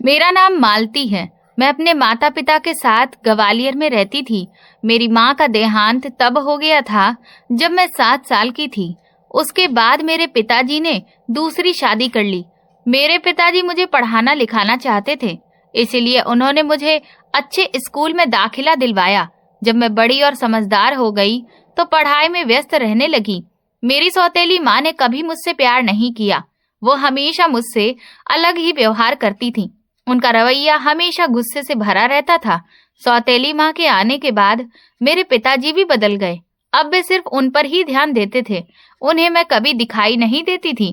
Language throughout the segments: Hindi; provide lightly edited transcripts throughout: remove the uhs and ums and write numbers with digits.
मेरा नाम मालती है। मैं अपने माता पिता के साथ ग्वालियर में रहती थी। मेरी माँ का देहांत तब हो गया था जब मैं 7 साल की थी। उसके बाद मेरे पिताजी ने दूसरी शादी कर ली। मेरे पिताजी मुझे पढ़ाना लिखाना चाहते थे, इसीलिए उन्होंने मुझे अच्छे स्कूल में दाखिला दिलवाया। जब मैं बड़ी और समझदार हो गई तो पढ़ाई में व्यस्त रहने लगी। मेरी सौतेली माँ ने कभी मुझसे प्यार नहीं किया। वो हमेशा मुझसे अलग ही व्यवहार करती थी। उनका रवैया हमेशा गुस्से से भरा रहता था। सौतेली माँ के आने के बाद मेरे पिताजी भी बदल गए। अब वे सिर्फ उन पर ही ध्यान देते थे। उन्हें मैं कभी दिखाई नहीं देती थी।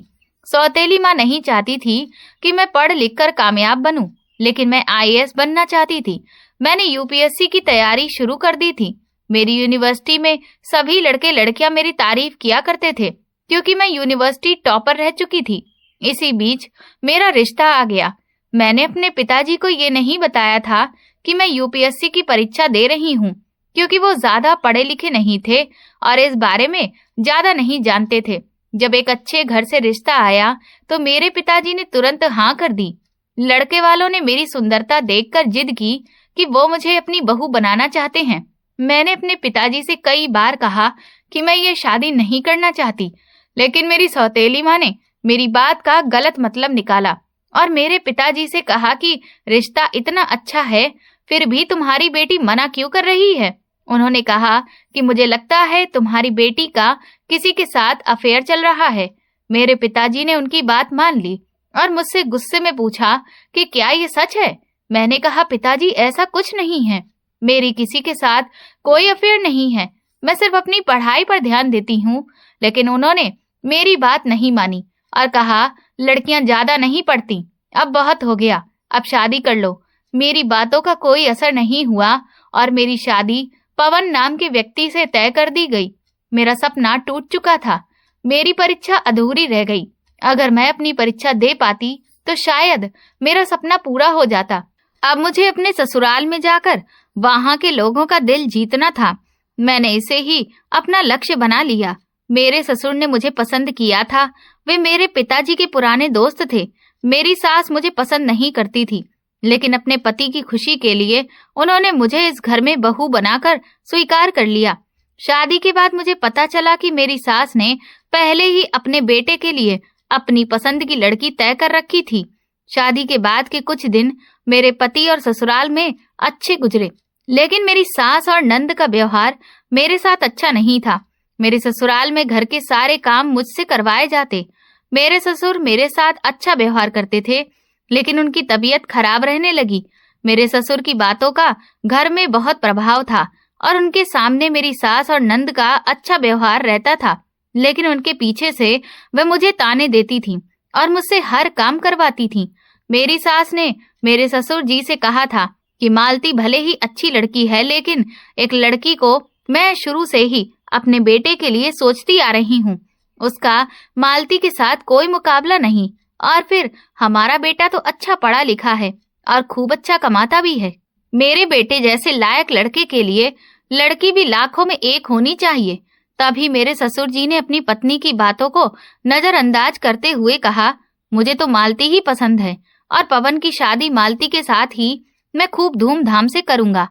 सौतेली माँ नहीं चाहती थी कि मैं पढ़ लिख कर कामयाब बनूं, लेकिन मैं आईएएस बनना चाहती थी। मैंने यूपीएससी की तैयारी शुरू कर दी थी। मेरी यूनिवर्सिटी में सभी लड़के लड़कियां मेरी तारीफ किया करते थे, क्योंकि मैं यूनिवर्सिटी टॉपर रह चुकी थी। इसी बीच मेरा रिश्ता आ गया। मैंने अपने पिताजी को ये नहीं बताया था कि मैं यूपीएससी की परीक्षा दे रही हूँ, क्योंकि वो ज्यादा पढ़े लिखे नहीं थे और इस बारे में ज्यादा नहीं जानते थे। जब एक अच्छे घर से रिश्ता आया तो मेरे पिताजी ने तुरंत हाँ कर दी। लड़के वालों ने मेरी सुंदरता देखकर जिद की कि वो मुझे अपनी बहू बनाना चाहते हैं। मैंने अपने पिताजी से कई बार कहा कि मैं ये शादी नहीं करना चाहती, लेकिन मेरी सौतेली माँ ने मेरी बात का गलत मतलब निकाला और मेरे पिताजी से कहा कि रिश्ता इतना अच्छा है, फिर भी तुम्हारी बेटी मना क्यों कर रही है। उन्होंने कहा कि मुझे लगता है तुम्हारी बेटी का किसी के साथ अफेयर चल रहा है। मेरे पिताजी ने उनकी बात मान ली और मुझसे गुस्से में पूछा कि क्या ये सच है। मैंने कहा, पिताजी ऐसा कुछ नहीं है, मेरी किसी के साथ कोई अफेयर नहीं है, मैं सिर्फ अपनी पढ़ाई पर ध्यान देती हूँ। लेकिन उन्होंने मेरी बात नहीं मानी और कहा, लड़कियां ज्यादा नहीं पढ़ती, अब बहुत हो गया, अब शादी कर लो। मेरी बातों का कोई असर नहीं हुआ और मेरी शादी पवन नाम के व्यक्ति से तय कर दी गई। मेरा सपना टूट चुका था। मेरी परीक्षा अधूरी रह गई। अगर मैं अपनी परीक्षा दे पाती तो शायद मेरा सपना पूरा हो जाता। अब मुझे अपने ससुराल में जाकर वहां के लोगों का दिल जीतना था। मैंने इसे ही अपना लक्ष्य बना लिया। मेरे ससुर ने मुझे पसंद किया था। वे मेरे पिताजी के पुराने दोस्त थे। मेरी सास मुझे पसंद नहीं करती थी, लेकिन अपने पति की खुशी के लिए उन्होंने मुझे इस घर में बहू बनाकर स्वीकार कर लिया। शादी के बाद मुझे पता चला कि मेरी सास ने पहले ही अपने बेटे के लिए अपनी पसंद की लड़की तय कर रखी थी। शादी के बाद के कुछ दिन मेरे पति और ससुराल में अच्छे गुजरे, लेकिन मेरी सास और नंद का व्यवहार मेरे साथ अच्छा नहीं था। मेरे ससुराल में घर के सारे काम मुझसे करवाए जाते। मेरे ससुर मेरे साथ अच्छा व्यवहार करते थे, लेकिन उनकी तबीयत खराब रहने लगी। मेरे ससुर की बातों का घर में बहुत प्रभाव था और उनके सामने मेरी सास और नंद का अच्छा व्यवहार रहता था, लेकिन उनके पीछे से वे मुझे ताने देती थीं और मुझसे हर काम करवाती थीं। मेरी सास ने मेरे ससुर जी से कहा था कि मालती भले ही अच्छी लड़की है, लेकिन एक लड़की को मैं शुरू से ही अपने बेटे के लिए सोचती आ रही हूँ। उसका मालती के साथ कोई मुकाबला नहीं। और फिर हमारा बेटा तो अच्छा पढ़ा लिखा है और खूब अच्छा कमाता भी है। मेरे बेटे जैसे लायक लड़के के लिए लड़की भी लाखों में एक होनी चाहिए। तभी मेरे ससुर जी ने अपनी पत्नी की बातों को नजरअंदाज करते हुए कहा, मुझे तो मालती ही पसंद है और पवन की शादी मालती के साथ ही मैं खूब धूमधाम से करूंगा।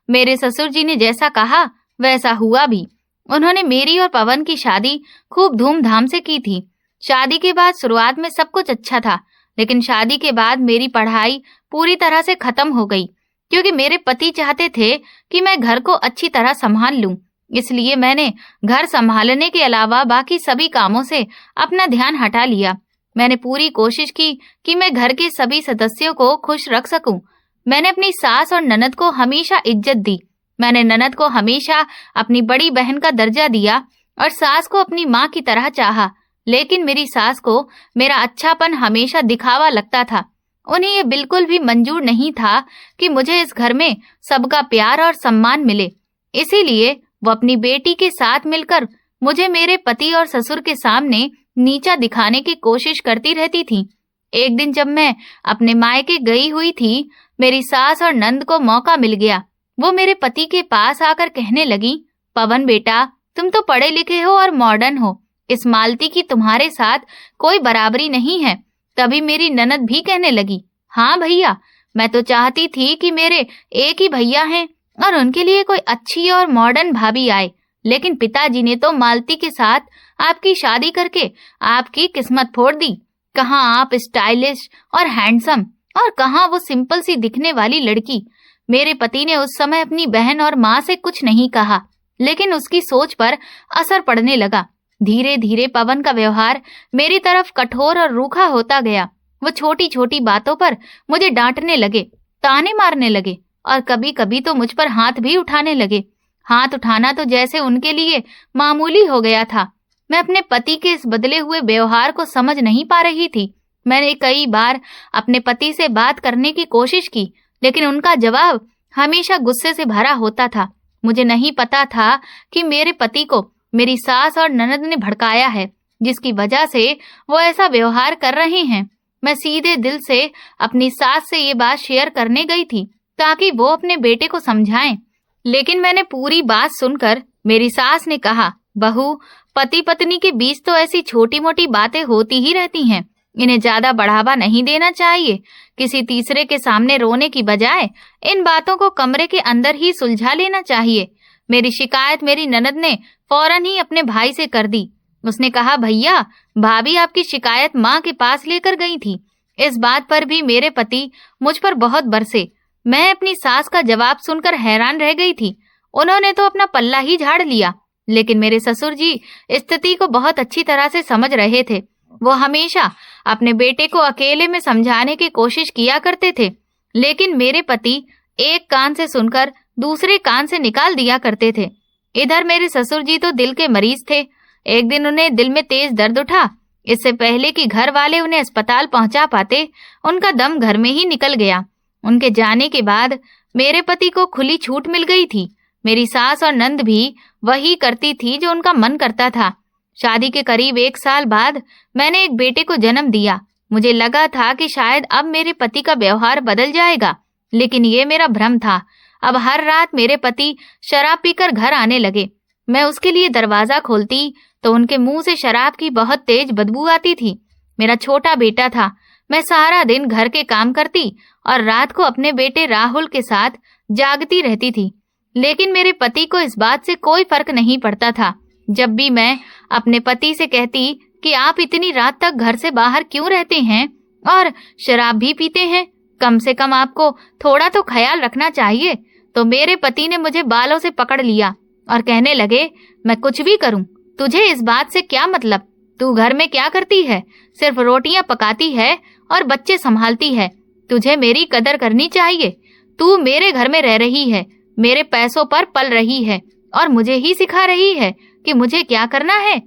मेरे ससुर जी ने जैसा कहा वैसा हुआ भी। उन्होंने मेरी और पवन की शादी खूब धूमधाम से की थी। शादी के बाद शुरुआत में सब कुछ अच्छा था, लेकिन शादी के बाद मेरी पढ़ाई पूरी तरह से खत्म हो गई, क्योंकि मेरे पति चाहते थे कि मैं घर को अच्छी तरह संभाल लूं। इसलिए मैंने घर संभालने के अलावा बाकी सभी कामों से अपना ध्यान हटा लिया। मैंने पूरी कोशिश की कि मैं घर के सभी सदस्यों को खुश रख सकूं। मैंने अपनी सास और ननद को हमेशा इज्जत दी। मैंने ननद को हमेशा अपनी बड़ी बहन का दर्जा दिया और सास को अपनी माँ की तरह चाहा, लेकिन मेरी सास को मेरा अच्छापन हमेशा दिखावा लगता था। उन्हें ये बिल्कुल भी मंजूर नहीं था कि मुझे इस घर में सबका प्यार और सम्मान मिले। इसीलिए वो अपनी बेटी के साथ मिलकर मुझे मेरे पति और ससुर के सामने नीचा दिखाने की कोशिश करती रहती थी। एक दिन जब मैं अपने मायके गई हुई थी, मेरी सास और नंद को मौका मिल गया। वो मेरे पति के पास आकर कहने लगी, पवन बेटा, तुम तो पढ़े लिखे हो और मॉडर्न हो, इस मालती की तुम्हारे साथ कोई बराबरी नहीं है। तभी मेरी ननद भी कहने लगी, हाँ भैया, मैं तो चाहती थी कि मेरे एक ही भैया हैं और उनके लिए कोई अच्छी और मॉडर्न भाभी आए, लेकिन पिताजी ने तो मालती के साथ आपकी शादी करके आपकी किस्मत फोड़ दी। कहाँ आप स्टाइलिश और हैंडसम और कहाँ वो सिंपल सी दिखने वाली लड़की। मेरे पति ने उस समय अपनी बहन और माँ से कुछ नहीं कहा, लेकिन उसकी सोच पर असर पड़ने लगा। धीरे धीरे पवन का व्यवहार मेरी तरफ कठोर और रूखा होता गया। वो छोटी छोटी बातों पर मुझे डांटने लगे, ताने मारने लगे और कभी कभी तो मुझ पर हाथ भी उठाने लगे। हाथ उठाना तो जैसे उनके लिए मामूली हो गया था। मैं अपने पति के इस बदले हुए व्यवहार को समझ नहीं पा रही थी। मैंने कई बार अपने पति से बात करने की कोशिश की, लेकिन उनका जवाब हमेशा गुस्से से भरा होता था। मुझे नहीं पता था कि मेरे पति को मेरी सास और ननद ने भड़काया है, जिसकी वजह से वो ऐसा व्यवहार कर रहे हैं। मैं सीधे दिल से अपनी सास से ये बात शेयर करने गई थी ताकि वो अपने बेटे को समझाएं, लेकिन मैंने पूरी बात सुनकर मेरी सास ने कहा, बहू, पति पत्नी के बीच तो ऐसी छोटी मोटी बातें होती ही रहती हैं, इन्हें ज्यादा बढ़ावा नहीं देना चाहिए। किसी तीसरे के सामने रोने की बजाय इन बातों को कमरे के अंदर ही सुलझा लेना चाहिए। मेरी शिकायत मेरी ननद ने फौरन ही अपने भाई से कर दी। उसने कहा, भैया, भाभी आपकी शिकायत माँ के पास लेकर गई थी। इस बात पर भी मेरे पति मुझ पर बहुत बरसे। मैं अपनी सास का जवाब सुनकर हैरान रह गई थी। उन्होंने तो अपना पल्ला ही झाड़ लिया, लेकिन मेरे ससुर जी स्थिति को बहुत अच्छी तरह से समझ रहे थे। वो हमेशा अपने बेटे को अकेले में समझाने की कोशिश किया करते थे, लेकिन मेरे पति एक कान से सुनकर दूसरे कान से निकाल दिया करते थे। इधर मेरे ससुर जी तो दिल के मरीज थे। एक दिन उन्हें दिल में तेज दर्द उठा। इससे पहले कि घर वाले उन्हें अस्पताल पहुंचा पाते, उनका दम घर में ही निकल गया। उनके जाने के बाद मेरे पति को खुली छूट मिल गई थी। मेरी सास और नंद भी वही करती थी जो उनका मन करता था। शादी के करीब 1 साल बाद मैंने एक बेटे को जन्म दिया। मुझे लगा था कि शायद अब मेरे पति का व्यवहार बदल जाएगा, लेकिन ये मेरा भ्रम था। अब हर रात मेरे पति शराब पीकर घर आने लगे। मैं उसके लिए दरवाजा खोलती तो उनके मुंह से शराब की बहुत तेज बदबू आती थी। मेरा छोटा बेटा था। मैं सारा दिन घर के काम करती और रात को अपने बेटे राहुल के साथ जागती रहती थी, लेकिन मेरे पति को इस बात से कोई फर्क नहीं पड़ता था। जब भी मैं अपने पति से कहती कि आप इतनी रात तक घर से बाहर क्यों रहते हैं और शराब भी पीते हैं, कम से कम आपको थोड़ा तो ख्याल रखना चाहिए, तो मेरे पति ने मुझे बालों से पकड़ लिया और कहने लगे, मैं कुछ भी करूं, तुझे इस बात से क्या मतलब? तू घर में क्या करती है? सिर्फ रोटियां पकाती है और बच्चे संभालती है। तुझे मेरी कदर करनी चाहिए। तू मेरे घर में रह रही है, मेरे पैसों पर पल रही है और मुझे ही सिखा रही है कि मुझे क्या करना है।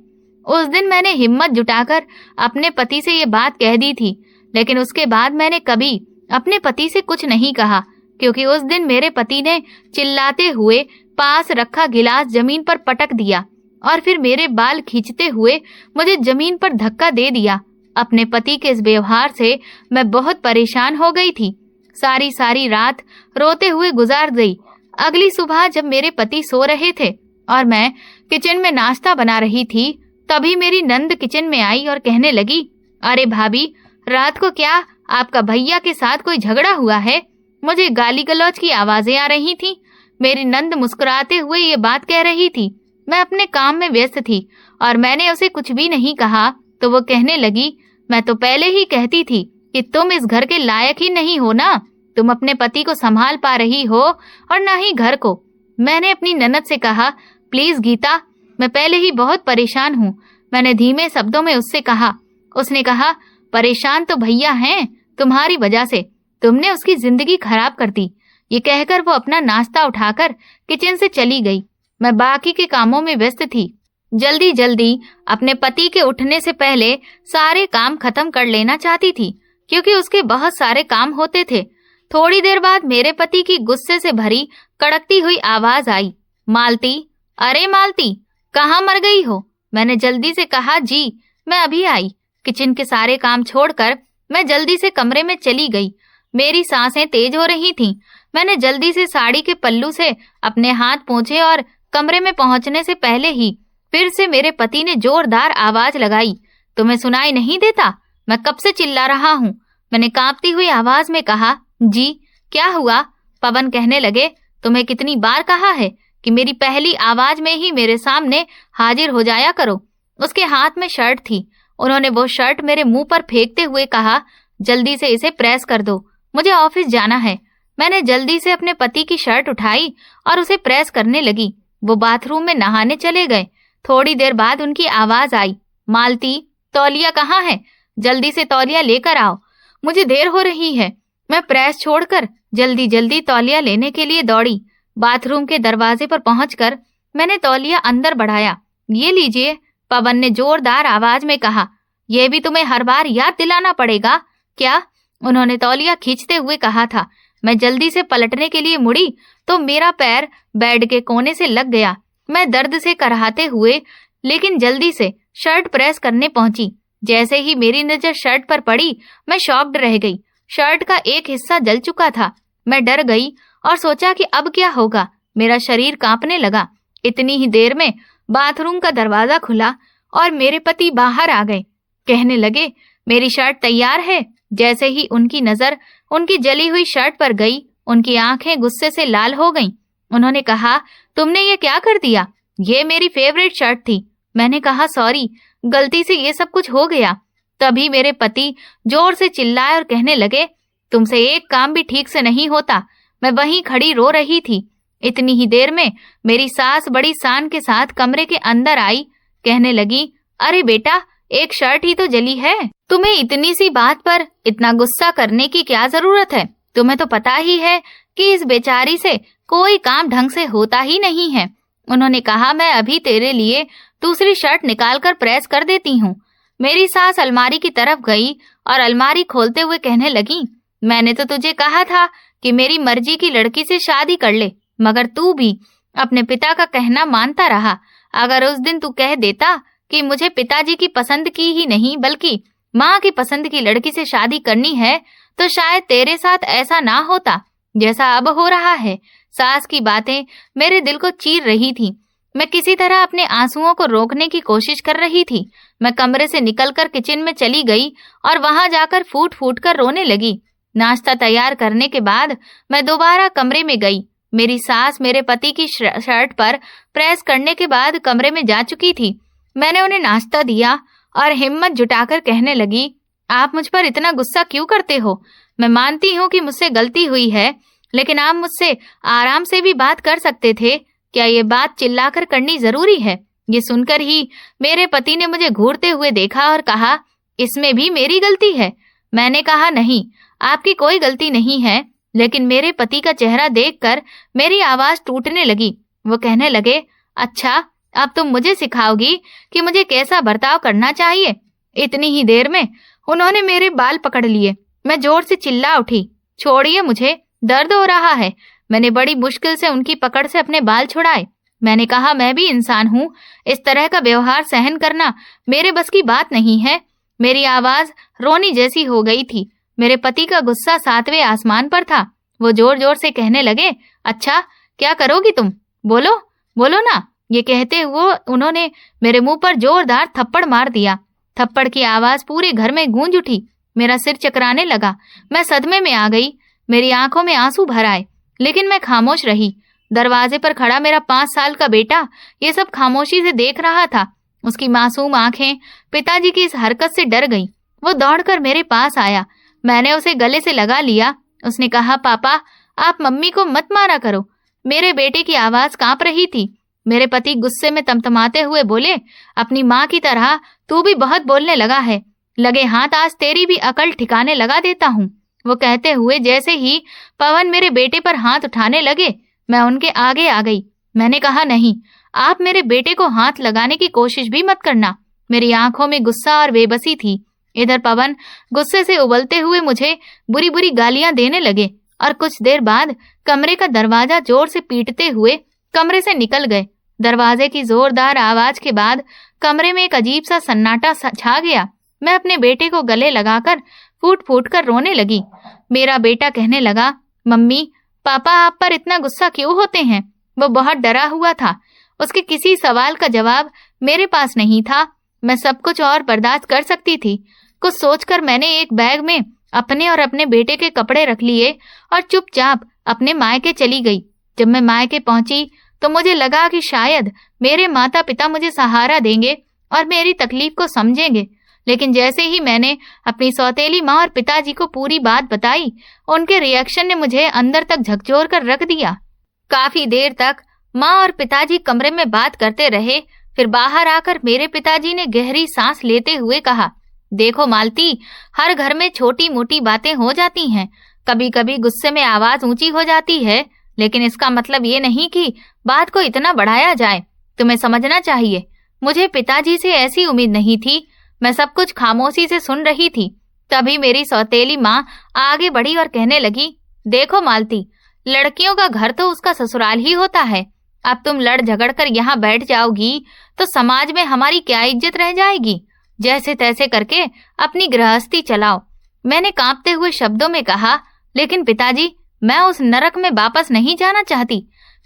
उस दिन मैंने हिम्मत जुटाकर अपने पति से ये बात कह दी थी, लेकिन उसके बाद मैंने कभी अपने पति से कुछ नहीं कहा, क्योंकि उस दिन मेरे पति ने चिल्लाते हुए पास रखा गिलास जमीन पर पटक दिया और फिर मेरे बाल खींचते हुए मुझे जमीन पर धक्का दे दिया। अपने पति के इस व्यवहार से मैं बहुत परेशान हो गई थी। सारी रात रोते हुए गुजार गई। अगली सुबह जब मेरे पति सो रहे थे और मैं किचन में नाश्ता बना रही थी, तभी मेरी नंद किचन में आई और कहने लगी, अरे भाभी, रात को क्या आपका भैया के साथ कोई झगड़ा हुआ है? मुझे गाली गलौज की आवाजें आ रही थी। मेरी नंद मुस्कुराते हुए ये बात कह रही थी। मैं अपने काम में व्यस्त थी और मैंने उसे कुछ भी नहीं कहा, तो वो कहने लगी, मैं तो पहले ही कहती थी कि तुम इस घर के लायक ही नहीं हो ना। तुम अपने पति को संभाल पा रही हो और ना ही घर को। मैंने अपनी ननद से कहा, प्लीज गीता, मैं पहले ही बहुत परेशान हूँ। मैंने धीमे शब्दों में उससे कहा। उसने कहा, परेशान तो भैया हैं, तुम्हारी वजह से। तुमने उसकी जिंदगी खराब कर दी। ये कहकर वो अपना नाश्ता उठाकर किचन से चली गई। मैं बाकी के कामों में व्यस्त थी। जल्दी अपने पति के उठने से पहले सारे काम खत्म कर लेना चाहती थी, क्योंकि उसके बहुत सारे काम होते थे। थोड़ी देर बाद मेरे पति की गुस्से से भरी कड़कती हुई आवाज आई, मालती, अरे मालती, कहाँ मर गई हो? मैंने जल्दी से कहा, जी मैं अभी आई। किचन के सारे काम छोड़कर मैं जल्दी से कमरे में चली गई। मेरी सांसें तेज हो रही थीं। मैंने जल्दी से साड़ी के पल्लू से अपने हाथ पोंछे और कमरे में पहुंचने से पहले ही फिर से मेरे पति ने जोरदार आवाज लगाई, तुम्हें सुनाई नहीं देता? मैं कब से चिल्ला रहा हूँ? मैंने कांपती हुई आवाज में कहा, जी क्या हुआ? पवन कहने लगे, तुम्हें कितनी बार कहा है कि मेरी पहली आवाज में ही मेरे सामने हाजिर हो जाया करो। उसके हाथ में शर्ट थी। उन्होंने वो शर्ट मेरे मुंह पर फेंकते हुए कहा, जल्दी से इसे प्रेस कर दो, मुझे ऑफिस जाना है। मैंने जल्दी से अपने पति की शर्ट उठाई और उसे प्रेस करने लगी। वो बाथरूम में नहाने चले गए। थोड़ी देर बाद उनकी आवाज आई, मालती, तौलिया कहाँ है? जल्दी से तौलिया लेकर आओ, मुझे देर हो रही है। मैं प्रेस छोड़कर जल्दी जल्दी तौलिया लेने के लिए दौड़ी। बाथरूम के दरवाजे पर पहुंचकर मैंने तौलिया अंदर बढ़ाया। ये लीजिए, पवन ने जोरदार आवाज में कहा। यह भी तुम्हें हर बार याद दिलाना पड़ेगा क्या? उन्होंने तौलिया खींचते हुए कहा था। मैं जल्दी से पलटने के लिए मुड़ी तो मेरा पैर बेड के कोने से लग गया। मैं दर्द से कराहते हुए लेकिन जल्दी से शर्ट प्रेस करने पहुंची। जैसे ही मेरी नजर शर्ट पर पड़ी, मैं शॉक्ड रह गई। शर्ट का एक हिस्सा जल चुका था। मैं डर गई और सोचा कि अब क्या होगा। मेरा शरीर कांपने लगा। इतनी ही देर में बाथरूम का दरवाजा खुला और मेरे पति बाहर आ गए। कहने लगे, मेरी शर्ट तैयार है। जैसे ही उनकी नजर उनकी जली हुई शर्ट पर गई, उनकी आंखें गुस्से से लाल हो गईं। उन्होंने कहा, तुमने ये क्या कर दिया? ये मेरी फेवरेट शर्ट थी। मैंने कहा, सॉरी, गलती से ये सब कुछ हो गया। तभी मेरे पति जोर से चिल्लाए और कहने लगे, तुमसे एक काम भी ठीक से नहीं होता। मैं वहीं खड़ी रो रही थी। इतनी ही देर में मेरी सास बड़ी शान के साथ कमरे के अंदर आई। कहने लगी, अरे बेटा, एक शर्ट ही तो जली है, तुम्हें इतनी सी बात पर इतना गुस्सा करने की क्या जरूरत है? तुम्हें तो पता ही है कि इस बेचारी से कोई काम ढंग से होता ही नहीं है। उन्होंने कहा, मैं अभी तेरे लिए दूसरी शर्ट निकालकर प्रेस कर देती हूँ। मेरी सास अलमारी की तरफ गई और अलमारी खोलते हुए कहने लगी, मैंने तो तुझे कहा था कि मेरी मर्जी की लड़की से शादी कर ले, मगर तू भी अपने पिता का कहना मानता रहा। अगर उस दिन तू कह देता कि मुझे पिताजी की पसंद की ही नहीं बल्कि माँ की पसंद की लड़की से शादी करनी है, तो शायद तेरे साथ ऐसा ना होता जैसा अब हो रहा है। सास की बातें मेरे दिल को चीर रही थी। मैं किसी तरह अपने आंसुओं को रोकने की कोशिश कर रही थी। मैं कमरे से निकलकर किचन में चली गई और वहां जाकर फूट फूट कर रोने लगी। नाश्ता तैयार करने के बाद मैं दोबारा कमरे में गई। मेरी सास मेरे पति की शर्ट पर प्रेस करने के बाद कमरे में जा चुकी थी। मैंने उन्हें नाश्ता दिया और हिम्मत जुटाकर कहने लगी, आप मुझ पर इतना गुस्सा क्यों करते हो? मैं मानती हूँ कि मुझसे गलती हुई है, लेकिन आप मुझसे आराम से भी बात कर सकते थे। क्या ये बात चिल्लाकर करनी जरूरी है? ये सुनकर ही मेरे पति ने मुझे घूरते हुए देखा और कहा, इसमें भी मेरी गलती है? मैंने कहा, नहीं, आपकी कोई गलती नहीं है। लेकिन मेरे पति का चेहरा देखकर मेरी आवाज टूटने लगी। वो कहने लगे, अच्छा, अब तुम मुझे सिखाओगी कि मुझे कैसा बर्ताव करना चाहिए? इतनी ही देर में उन्होंने मेरे बाल पकड़ लिए। मैं जोर से चिल्ला उठी, छोड़िए मुझे, दर्द हो रहा है। मैंने बड़ी मुश्किल से उनकी पकड़ से अपने बाल छुड़ाए। मैंने कहा, मैं भी इंसान हूँ, इस तरह का व्यवहार सहन करना मेरे बस की बात नहीं है। मेरी आवाज रोनी जैसी हो गई थी। मेरे पति का गुस्सा 7वें आसमान पर था। वो जोर जोर से कहने लगे, अच्छा, क्या करोगी तुम? बोलो बोलो ना। ये कहते हुए उन्होंने मेरे मुंह पर जोरदार थप्पड़ मार दिया। थप्पड़ की आवाज पूरे घर में गूंज उठी। मेरा सिर चकराने लगा। मैं सदमे में आ गई। मेरी आंखों में आंसू भर आए, लेकिन मैं खामोश रही। दरवाजे पर खड़ा मेरा 5 साल का बेटा ये सब खामोशी से देख रहा था। उसकी मासूम आंखें पिताजी की इस हरकत से डर गईं। वो दौड़कर मेरे पास आया। मैंने उसे गले से लगा लिया। उसने कहा, पापा, आप मम्मी को मत मारा करो। मेरे बेटे की आवाज कांप रही थी। मेरे पति गुस्से में तमतमाते हुए बोले, अपनी माँ की तरह तू भी बहुत बोलने लगा है। लगे हाथ आज तेरी भी अकल ठिकाने लगा देता हूँ। वो कहते हुए जैसे ही पवन मेरे बेटे पर हाथ उठाने लगे, मैं उनके आगे आ गई। मैंने कहा, नहीं, आप मेरे बेटे को हाथ लगाने की कोशिश भी मत करना। मेरी आंखों में गुस्सा और बेबसी थी। इधर पवन गुस्से से उबलते हुए मुझे बुरी बुरी गालियां देने लगे और कुछ देर बाद कमरे का दरवाजा जोर से पीटते हुए कमरे से निकल गए। दरवाजे की जोरदार आवाज के बाद कमरे में एक अजीब सा सन्नाटा छा गया। मैं अपने बेटे को गले लगाकर फूट फूट कर रोने लगी। मेरा बेटा कहने लगा, मम्मी, पापा आप पर इतना गुस्सा क्यों होते हैं? वो बहुत डरा हुआ था। उसके किसी सवाल का जवाब मेरे पास नहीं था। मैं सब कुछ और बर्दाश्त कर सकती थी। कुछ सोचकर मैंने एक बैग में अपने और अपने बेटे के कपड़े रख लिए और चुपचाप अपने मायके चली गई। जब मैं मायके पहुंची तो मुझे लगा कि शायद मेरे माता पिता मुझे सहारा देंगे और मेरी तकलीफ को समझेंगे, लेकिन जैसे ही मैंने अपनी सौतेली माँ और पिताजी को पूरी बात बताई, उनके रिएक्शन ने मुझे अंदर तक झकझोर कर रख दिया। काफी देर तक माँ और पिताजी कमरे में बात करते रहे। फिर बाहर आकर मेरे पिताजी ने गहरी सांस लेते हुए कहा, देखो मालती, हर घर में छोटी मोटी बातें हो जाती हैं, कभी कभी गुस्से में आवाज ऊंची हो जाती है, लेकिन इसका मतलब ये नहीं कि बात को इतना बढ़ाया जाए। तुम्हें समझना चाहिए, मुझे पिताजी से ऐसी उम्मीद नहीं थी। मैं सब कुछ खामोशी से सुन रही थी। तभी मेरी सौतेली माँ आगे बढ़ी और कहने लगी, देखो मालती, लड़कियों का घर तो उसका ससुराल ही होता है। अब तुम लड़ झगड़ कर यहाँ बैठ जाओगी तो समाज में हमारी क्या इज्जत रह जाएगी। जैसे तैसे करके अपनी गृहस्थी चलाओ। मैंने कांपते हुए शब्दों में कहा, लेकिन पिताजी, मैं उस नरक में वापस नहीं जाना चाहती।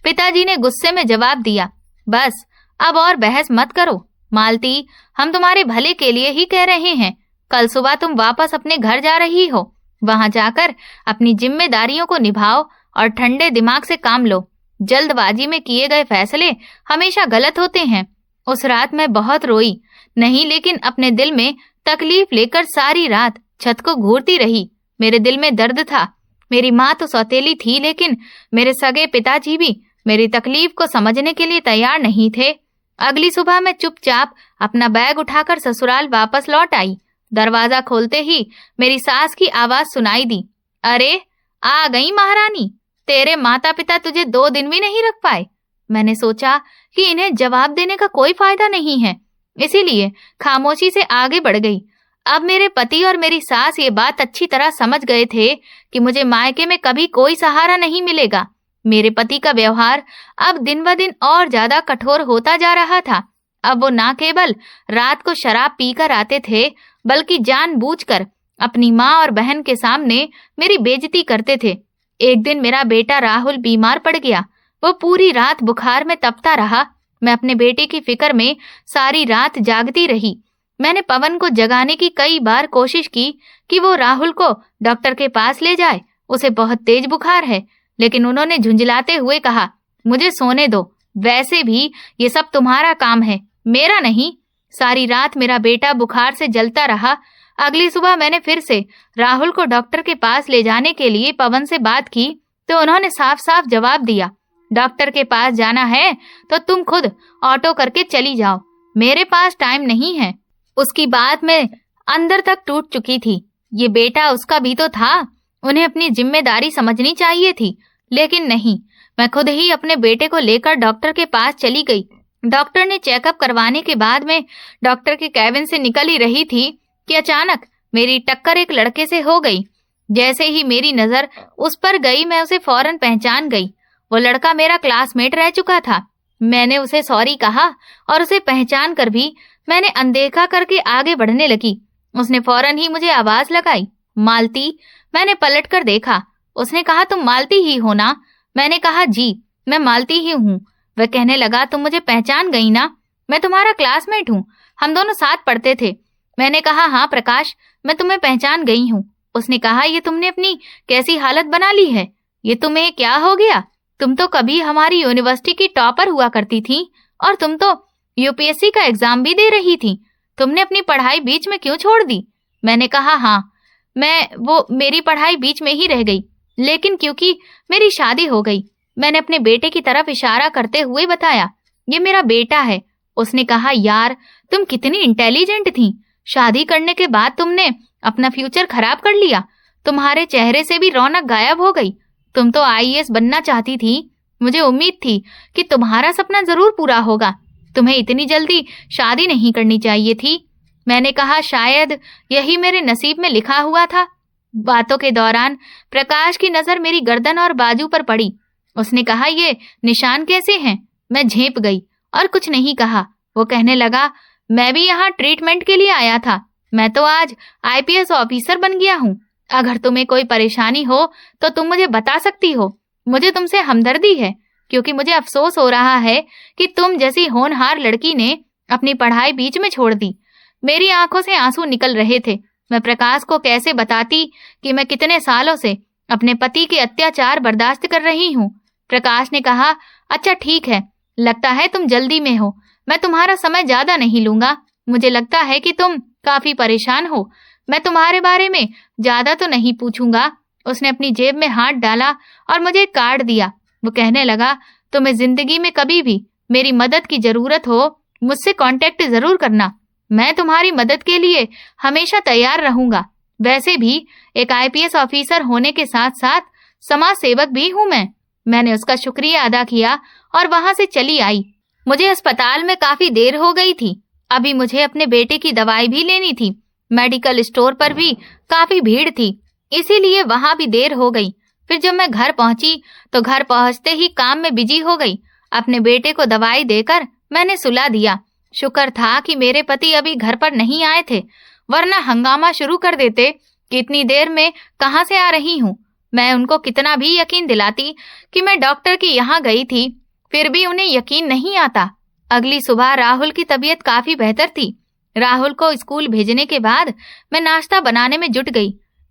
पिताजी ने गुस्से में जवाब दिया, बस अब और बहस मत करो मालती, हम तुम्हारे भले के लिए ही कह रहे हैं। कल सुबह तुम वापस अपने घर जा रही हो, वहां जाकर अपनी जिम्मेदारियों को निभाओ और ठंडे दिमाग से काम लो। जल्दबाजी में किए गए फैसले हमेशा गलत होते हैं। उस रात मैं बहुत रोई, नहीं लेकिन अपने दिल में तकलीफ लेकर सारी रात छत को घूरती रही। मेरे दिल में दर्द था। मेरी माँ तो सौतेली थी, लेकिन मेरे सगे पिताजी भी मेरी तकलीफ को समझने के लिए तैयार नहीं थे। अगली सुबह मैं चुपचाप अपना बैग उठाकर ससुराल वापस लौट आई। दरवाजा खोलते ही मेरी सास की आवाज सुनाई दी, अरे आ गई महारानी, तेरे माता पिता तुझे 2 दिन भी नहीं रख पाए। मैंने सोचा कि इन्हें जवाब देने का कोई फायदा नहीं है, इसीलिए खामोशी से आगे बढ़ गई। अब मेरे पति और मेरी सास ये बात अच्छी तरह समझ गए थे कि मुझे मायके में कभी कोई सहारा नहीं मिलेगा। मेरे पति का व्यवहार अब दिन ब दिन और ज्यादा कठोर होता जा रहा था। अब वो ना केवल रात को शराब पीकर आते थे, बल्कि जानबूझकर अपनी माँ और बहन के सामने मेरी बेइज्जती करते थे। एक दिन मेरा बेटा राहुल बीमार पड़ गया। वो पूरी रात बुखार में तपता रहा। मैं अपने बेटे की फिक्र में सारी रात जागती रही। मैंने पवन को जगाने की कई बार कोशिश की कि वो राहुल को डॉक्टर के पास ले जाए, उसे बहुत तेज बुखार है, लेकिन उन्होंने झुंझलाते हुए कहा, मुझे सोने दो, वैसे भी ये सब तुम्हारा काम है, मेरा नहीं। सारी रात मेरा बेटा बुखार से जलता रहा। अगली सुबह मैंने फिर से राहुल को डॉक्टर के पास ले जाने के लिए पवन से बात की तो उन्होंने साफ साफ जवाब दिया, डॉक्टर के पास जाना है तो तुम खुद ऑटो करके चली जाओ, मेरे पास टाइम नहीं है। उसकी बात में अंदर तक टूट चुकी थी। ये बेटा उसका भी तो था, उन्हें अपनी जिम्मेदारी समझनी चाहिए थी, लेकिन नहीं। मैं खुद ही अपने बेटे को लेकर डॉक्टर के पास चली गई। डॉक्टर ने चेकअप करवाने के बाद में डॉक्टर के कैबिन से निकल ही रही थी कि अचानक मेरी टक्कर एक लड़के से हो गई। जैसे ही मेरी नजर उस पर गई, मैं उसे फौरन पहचान गई। वो लड़का मेरा क्लासमेट रह चुका था। मैंने उसे सॉरी कहा और उसे पहचान कर भी मैंने अनदेखा करके आगे बढ़ने लगी। उसने फौरन ही मुझे आवाज लगाई, मालती। मैंने पलट कर देखा। उसने कहा, तुम मालती ही हो ना? मैंने कहा, जी मैं मालती ही हूँ। वह कहने लगा, तुम मुझे पहचान गई ना? मैं तुम्हारा क्लासमेट हूँ, हम दोनों साथ पढ़ते थे। मैंने कहा, हाँ प्रकाश, मैं तुम्हें पहचान गई हूँ। उसने कहा, ये तुमने अपनी कैसी हालत बना ली है? ये तुम्हें क्या हो गया? तुम तो कभी हमारी यूनिवर्सिटी की टॉपर हुआ करती थी और तुम तो यूपीएससी का एग्जाम भी दे रही थी। तुमने अपनी पढ़ाई बीच में क्यों छोड़ दी? मैंने कहा, हाँ मेरी पढ़ाई बीच में ही रह गई, लेकिन क्योंकि मेरी शादी हो गई। मैंने अपने बेटे की तरफ इशारा करते हुए बताया, ये मेरा बेटा है। उसने कहा, यार तुम कितनी इंटेलिजेंट थी, शादी करने के बाद तुमने अपना फ्यूचर खराब कर लिया। तुम्हारे चेहरे से भी रौनक गायब हो गई। तुम तो आईएएस बनना चाहती थी। मुझे उम्मीद थी कि तुम्हारा सपना जरूर पूरा होगा। तुम्हें इतनी जल्दी शादी नहीं करनी चाहिए थी। मैंने कहा, शायद यही मेरे नसीब में लिखा हुआ था। बातों के दौरान प्रकाश की नजर मेरी गर्दन और बाजू पर पड़ी। उसने कहा, ये निशान कैसे हैं? मैं झेंप गई और कुछ नहीं कहा। वो कहने लगा, मैं भी यहाँ ट्रीटमेंट के लिए आया था। मैं तो आज आईपीएस ऑफिसर बन गया हूँ। अगर तुम्हें कोई परेशानी हो तो तुम मुझे बता सकती हो। मुझे तुमसे हमदर्दी है, क्योंकि मुझे अफसोस हो रहा है कि तुम जैसी होनहार लड़की ने अपनी पढ़ाई बीच में छोड़ दी। मेरी आंखों से आंसू निकल रहे थे। मैं प्रकाश को कैसे बताती कि मैं कितने सालों से अपने पति के अत्याचार बर्दाश्त कर रही हूँ। प्रकाश ने कहा, अच्छा ठीक है, लगता है तुम जल्दी में हो, मैं तुम्हारा समय ज्यादा नहीं लूंगा। मुझे लगता है कि तुम काफी परेशान हो, मैं तुम्हारे बारे में ज्यादा तो नहीं पूछूंगा। उसने अपनी जेब में हाथ डाला और मुझे एक कार्ड दिया। वो कहने लगा, तुम्हें जिंदगी में कभी भी मेरी मदद की जरूरत हो मुझसे कांटेक्ट जरूर करना, मैं तुम्हारी मदद के लिए हमेशा तैयार रहूंगा। वैसे भी एक आईपीएस ऑफिसर होने के साथ साथ समाज सेवक भी हूँ मैं। मैंने उसका शुक्रिया अदा किया और वहां से चली आई। मुझे अस्पताल में काफी देर हो गई थी। अभी मुझे अपने बेटे की दवाई भी लेनी थी। मेडिकल स्टोर पर भी काफी भीड़ थी, इसीलिए वहां भी देर हो गई। फिर जब मैं घर पहुंची तो घर पहुंचते ही काम में बिजी हो गई। अपने बेटे को दवाई देकर मैंने सुला दिया। शुक्र था कि मेरे पति अभी घर पर नहीं आए थे, वरना हंगामा शुरू कर देते कि इतनी देर में कहां से आ रही हूँ। मैं उनको कितना भी यकीन दिलाती कि मैं डॉक्टर के यहाँ गई थी, फिर भी उन्हें यकीन नहीं आता। अगली सुबह राहुल की तबीयत काफी बेहतर थी। राहुल को स्कूल भेजने के बाद मैं नाश्ता बनाने में जुट गई।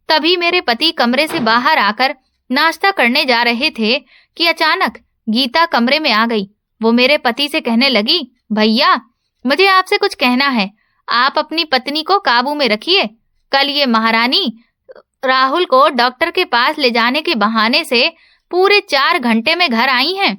तभी मेरे पति कमरे से बाहर आकर नाश्ता करने जा रहे थे कि अचानक गीता कमरे में आ गई। वो मेरे पति से कहने लगी, भैया मुझे आपसे कुछ कहना है, आप अपनी पत्नी को काबू में रखिए। कल ये महारानी राहुल को डॉक्टर के पास ले जाने के बहाने से पूरे 4 घंटे में घर आई हैं।